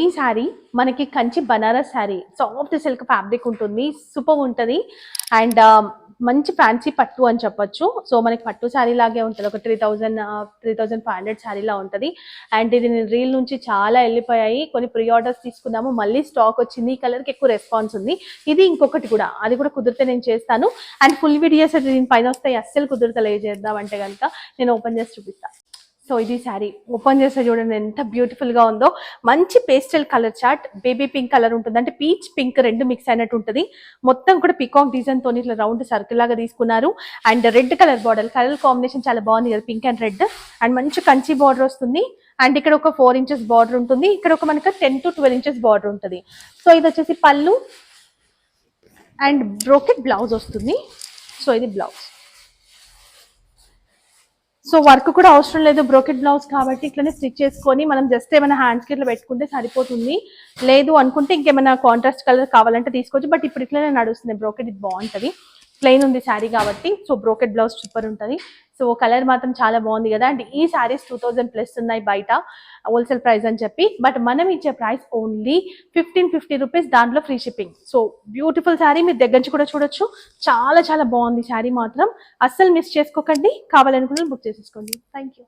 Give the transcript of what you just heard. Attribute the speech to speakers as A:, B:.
A: ఈ శారీ మనకి Kanchi Banaras sari, soft silk fabric ఉంటుంది, సూపర్ ఉంటుంది. అండ్ మంచి ఫ్యాన్సీ పట్టు అని చెప్పొచ్చు. సో మనకి పట్టు శారీ లాగే ఉంటుంది, ఒక 3500 శారీ లా ఉంటుంది. అండ్ ఇది రీల్ నుంచి చాలా వెళ్ళిపోయాయి, కొన్ని ప్రీ ఆర్డర్స్ తీసుకున్నాము, మళ్ళీ స్టాక్ వచ్చింది. ఈ కలర్కి ఎక్కువ రెస్పాన్స్ ఉంది. ఇది ఇంకొకటి కూడా, అది కూడా కుదిరితే నేను చేస్తాను. అండ్ ఫుల్ వీడియోస్ దీని పైన వస్తాయి, అస్సలు కుదిరితే చేద్దాం అంటే కనుక నేను ఓపెన్ చేసి చూపిస్తాను. సో ఇది శారీ ఓపెన్ చేస్తే చూడండి ఎంత బ్యూటిఫుల్ గా ఉందో. మంచి pastel colour chart, baby pink colour ఉంటుంది, అంటే పీచ్ పింక్ రెండు మిక్స్ అయినట్టు ఉంటుంది. మొత్తం కూడా పికాక్ డిజైన్ తోని ఇట్లా రౌండ్ సర్కిల్ లాగా తీసుకున్నారు. And red colour border, colour combination చాలా బాగుంది కదా, పింక్ అండ్ రెడ్. అండ్ మంచి కంచి బార్డర్ వస్తుంది. అండ్ ఇక్కడ ఒక 4 ఇంచెస్ బార్డర్ ఉంటుంది, ఇక్కడ ఒక మనకి 10 to 12 ఇంచెస్ బార్డర్ ఉంటుంది. సో ఇది వచ్చేసి పళ్ళు అండ్ బ్రోకెట్ బ్లౌజ్ వస్తుంది. సో ఇది బ్లౌజ్. సో వర్క్ కూడా అవసరం లేదు, బ్రోకెట్ బ్లౌజ్ కాబట్టి ఇట్లనే స్టిచ్ చేసుకొని మనం జస్ట్ ఏమైనా హ్యాండ్స్కి ఇట్లా పెట్టుకుంటే సరిపోతుంది. లేదు అనుకుంటే ఇంకేమైనా కాంట్రాస్ట్ కలర్ కావాలంటే తీసుకోవచ్చు. బట్ ఇప్పుడు ఇట్లనే నడుస్తుంది బ్రోకెట్, ఇది బాగుంటుంది. ప్లెయిన్ ఉంది శారీ కాబట్టి. సో బ్రోకెట్ బ్లౌజ్ సూపర్ ఉంటుంది. సో కలర్ మాత్రం చాలా బాగుంది కదా. అండ్ ఈ శారీస్ 2000+ ఉన్నాయి బయట హోల్సేల్ ప్రైస్ అని చెప్పి. బట్ మనం ఇచ్చే ప్రైస్ ఓన్లీ 1550 రూపీస్, దాంట్లో free shipping. So beautiful sari, మీరు దగ్గర నుంచి కూడా చూడొచ్చు. చాలా చాలా బాగుంది శారీ మాత్రం, అస్సలు మిస్ చేసుకోకండి. కావాలనుకున్న బుక్ చేసేసుకోండి. Thank you.